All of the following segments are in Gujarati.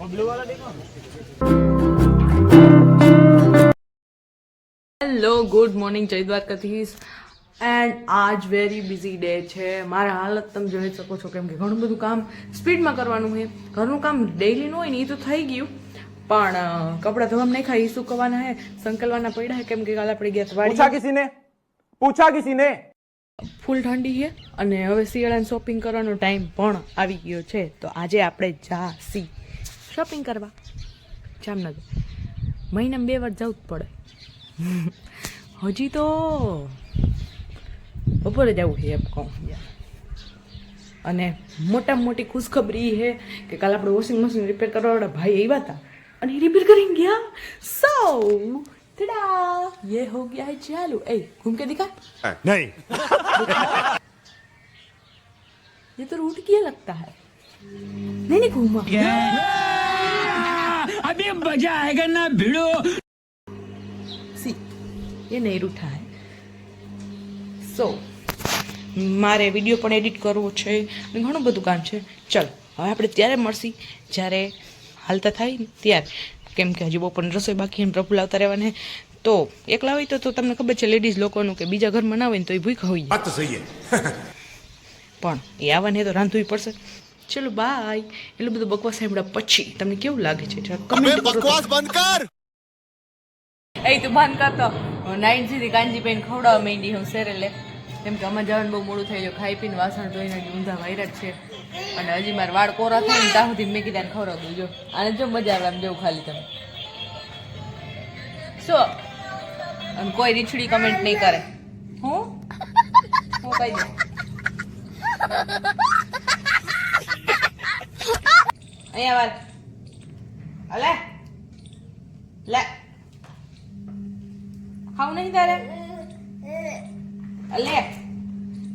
હેલો ગુડ મોર્નિંગ જય દ્વારકાધીશ એન્ડ આજ વેરી બિઝી ડે છે. મારા હાલત તમે જોઈ શકો છો કેમ કે ઘણું બધું કામ સ્પીડમાં કરવાનું છે. ઘરનું કામ ડેઈલીનું હોય ને એ તો થઈ ગયું, પણ કપડાં ધોવામાં નહીં ખાઈ સુકવવાના હે, સંકલવાના પડ્યા હે કેમ કે કાલે આપણે ગયા વાડી. પૂછા કિસીને ફૂલ ઠંડી છે અને હવે શિયાળાની શોપિંગ કરવાનો ટાઈમ પણ આવી ગયો છે. તો આજે આપણે જાસી શોપિંગ કરવા જામનગર. મહિનામાં 2 વાર જવું જ પડે. હજી તો બપોરે જવું છે એમ કહું. અને મોટામાં મોટી ખુશખબરી છે કે કાલે આપણે વોશિંગ મશીન રિપેર કરવાવાળા ભાઈ આવ્યા હતા અને રિપેર કરીને ગયા. સો tada ये हो गया है चालू. ए घूम के दिखा. नहीं ये तो रूट किया लगता है. नहीं घूमा अभी मजा आएगा ना भिड़ो. सी ये नहीं रूठा है. સો મારે વિડીયો પણ એડિટ કરવો છે અને ઘણું બધું કામ છે. ચલો હવે આપણે ત્યારે મળશી જ્યારે હાલતા થાય ને ત્યારે, કેમ કે હજી બપોરની રસોઈ બાકી એમ પ્રભુ લાવતા રહેવાને. તો એકલા હોય તો તમને ખબર છે લેડીઝ લોકોનું કે બીજા ઘરમાં ના હોય ને તો એ ભૂખા હોય, પણ એ આવવાને તો રાંધવી પડશે. ચલો બાય. એટલું બધું બકવાસ સાંભળ્યા પછી તમને કેવું લાગે છે કમેન્ટ કરો. બકવાસ બંધ કર. એ તું બંધ કરતો. 9 સુધી કાંજી પેન ખવડાવવા માંડી હું સેરેલે, કેમ કે અમારે જવાનું બહુ મોડું થઈ ગયું. ખાઈ પીને વાસણ ધોઈને ઊંધા વાયરા જ છે અને હજી મારા વાળ કોરા થાય ને ત્યાં સુધી મેં કીધા ખવડાવ દઉં. જો આને જો મજા આવે આમ જેવું ખાલી તમે શું. અને કોઈ રીછડી કમેન્ટ નહીં કરે. હું કહી દઉં અહીંયા વાત અલે લે ખાવ નહીં તારે અલે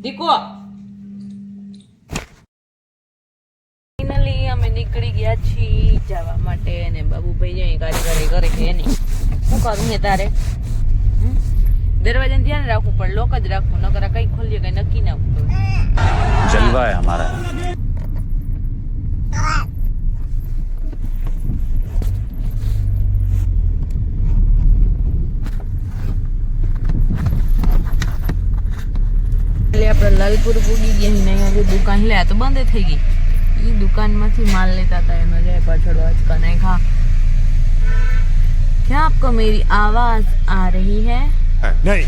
દીકો. ફાઇનલી અમે નીકળી ગયા છીએ જવા માટે અને બાબુભાઈ જાય કારીગરી કરે છે એની. શું કરું ને તારે દરવાજાને ધ્યાન રાખવું પણ લોક જ રાખવું, નકર કઈ ખોલીએ કઈ નક્કી ના જલવા હે હમારા. આપણે લાલપુર પૂગી ગયા ને અહીંયા દુકાન લે તો બંધ થઈ ગઈ. એ દુકાનમાંથી માલ લેતા હતા એનો જાય પાછળ અચકા નહીં ખા. क्या आपको मेरी आवाज आ रही है? नहीं.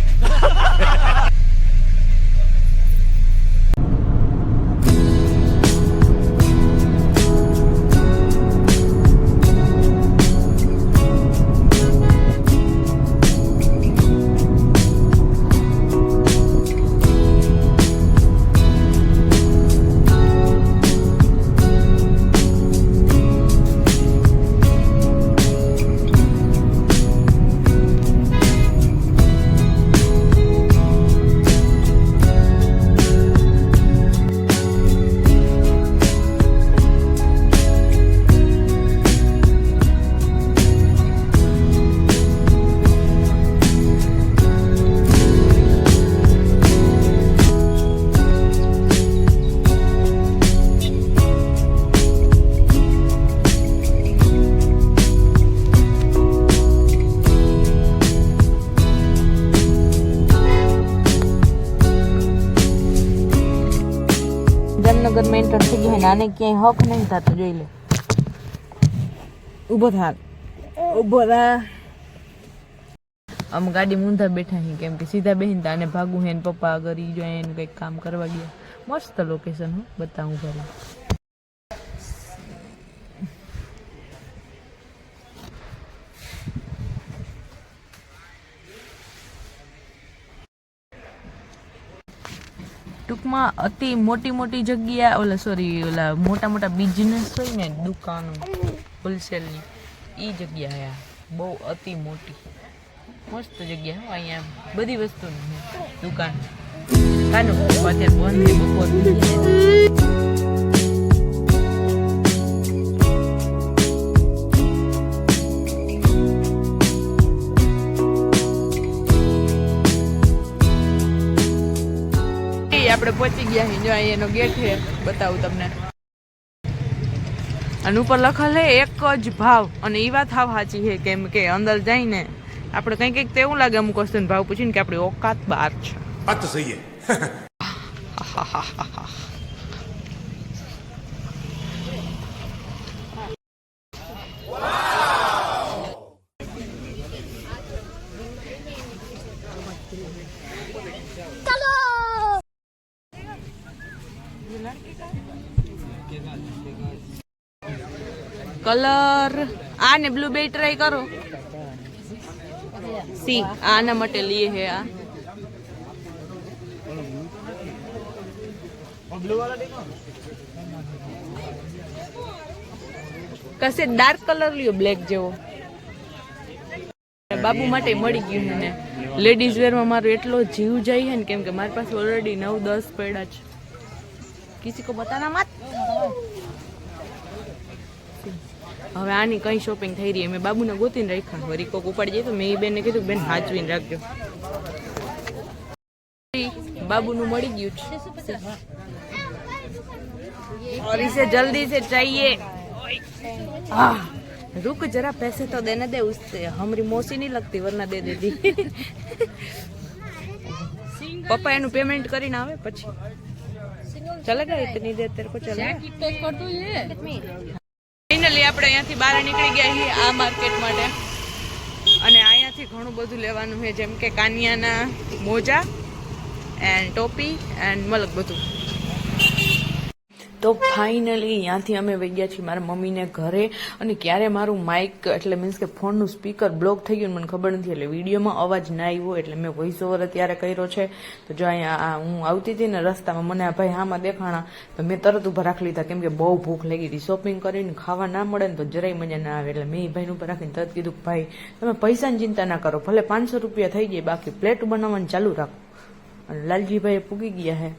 જામનગર મેં એન્ટર થઈ ગયો. આને ક્યાંય હક નહીં થતો જોઈ લે. ઊભો થા આમ ગાડી ઊંધા બેઠા છે કેમ કે સીધા બેહીને આને ભાગું હે ને પપ્પા આગળ ઈ જો એનું કંઈક કામ કરવા ગયા. મસ્ત લોકેશન હું બતાવું ઘરે. ટૂંકમાં અતિ મોટી મોટી જગ્યા ઓલા મોટા બિઝનેસ હોય ને દુકાનો હોલસેલની એ જગ્યા આ બહુ અતિ મોટી મસ્ત જગ્યા. અહીંયા બધી વસ્તુની દુકાન કાનો અત્યારે બંધ છે બપોર. આપણે પહોંચી ગયા છીએ. જો અહીંયાનો ગેટ છે, બતાવું તમને. અને ઉપર લખેલ હે એક જ ભાવ, અને એ વાત હાવ સાચી છે. કેમ કે અંદર જઈને આપણે કંઈક કંઈક તો એવું લાગે અમુક વસ્તુનો ભાવ પૂછીને કે આપણી ઓકાત બહાર છે. बात तो सही है. કલર આ ને બ્લુ બે ટ્રાય કરો. સી આના માટે લીએ હે આ. કશે ડાર્ક કલર લ્યો બ્લેક જેવો. બાબુ માટે મળી ગયું છે ને. લેડીઝ વેરમાં મારો એટલો જીવ જાય છે ને, કેમ કે મારી પાસે ઓલરેડી 9-10 પડ્યા છે. કિસી કો બતાના મત. હવે આની કઈ શોપિંગ થઈ રહી. મેં બાબુને ગોતીને રાખ્યા. વરી કોક ઉપાડી જાય તો મેં એ બેનને કીધું બેન હાચવીને રાખજો. બાબુનું મળી ગયું છે. और इसे जल्दी से चाहिए. रुक जरा, पैसे तो देने दे उससे. हमारी मौसी नहीं लगती वरना दे देती. पप्पा एनु पेमेंट કરીને આવે પછી ચલેગા इतनी देर तेरे को चलेगा. ફાઇનલી આપણે અહીંયાથી બહાર નીકળી ગયા છીએ આ માર્કેટ માટે. અને અહીંયાથી ઘણું બધું લેવાનું છે, જેમ કે કાનિયાના મોજા એન્ડ ટોપી એન્ડ મલક બધું. તો ફાઇનલી ત્યાંથી અમે વહી ગયા છીએ મારા મમ્મીને ઘરે. અને ક્યારે મારું માઇક એટલે મીન્સ કે ફોનનું સ્પીકર બ્લોક થઈ ગયું મને ખબર નથી, એટલે વિડીયોમાં અવાજ ના આવ્યો, એટલે મેં વોઇસ ઓવર અત્યારે કર્યો છે. તો જો અહીંયા હું આવતી હતી ને રસ્તામાં, મને આ ભાઈ હામાં દેખાણા તો મેં તરત ઊભા રાખી લીધા, કેમ કે બહુ ભૂખ લાગી હતી. શોપિંગ કરીને ખાવા ના મળે ને તો જરાય મજા ના આવે, એટલે મેં એ ભાઈને ઉપર રાખીને તરત કીધું ભાઈ તમે પૈસાની ચિંતા ના કરો, ભલે 500 રૂપિયા થઈ જાય, બાકી પ્લેટ બનાવવાનું ચાલુ રાખો. અને લાલજીભાઈ પૂગી ગયા હે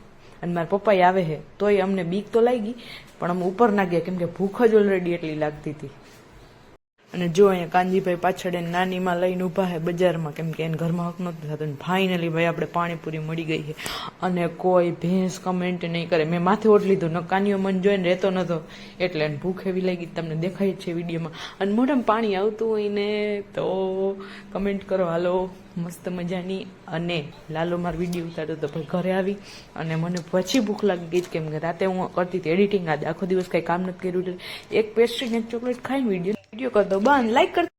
અને મારા પપ્પા આવે છે, તોય અમને બીક તો લાગી, પણ અમે ઉપર ના ગયા કેમ કે ભૂખ જ ઓલરેડી એટલી લાગતી હતી. અને જો અહીંયા કાનજીભાઈ પાછળ એને નાનીમાં લઈને ઊભા છે બજારમાં, કેમ કે એને ઘરમાં હક નહોતું થતું. ફાઇનલી ભાઈ આપણે પાણીપુરી મળી ગઈ છે. અને કોઈ ભેંસ કમેન્ટ નહીં કરે. મેં માથે ઓઢ લીધું, ન કાનીઓ મને જોઈને રહેતો નતો, એટલે એને ભૂખ એવી લાગી, તમને દેખાય જ છે વિડીયોમાં. અને મોઢામાં પાણી આવતું હોય ને તો કમેન્ટ કરો હાલો મસ્ત મજાની. અને લાલો મારો વિડીયો ઉતાર્યો તો ભાઈ ઘરે આવી અને મને પછી ભૂખ લાગી ગઈ, કેમ કે રાતે હું કરતી હતી એડિટિંગ, આજે આખો દિવસ કંઈ કામ નથી કર્યું, એક પેસ્ટ્રી ને એક ચોકલેટ ખાઈને વિડીયો કરી દો બંધ. લાઈક કર.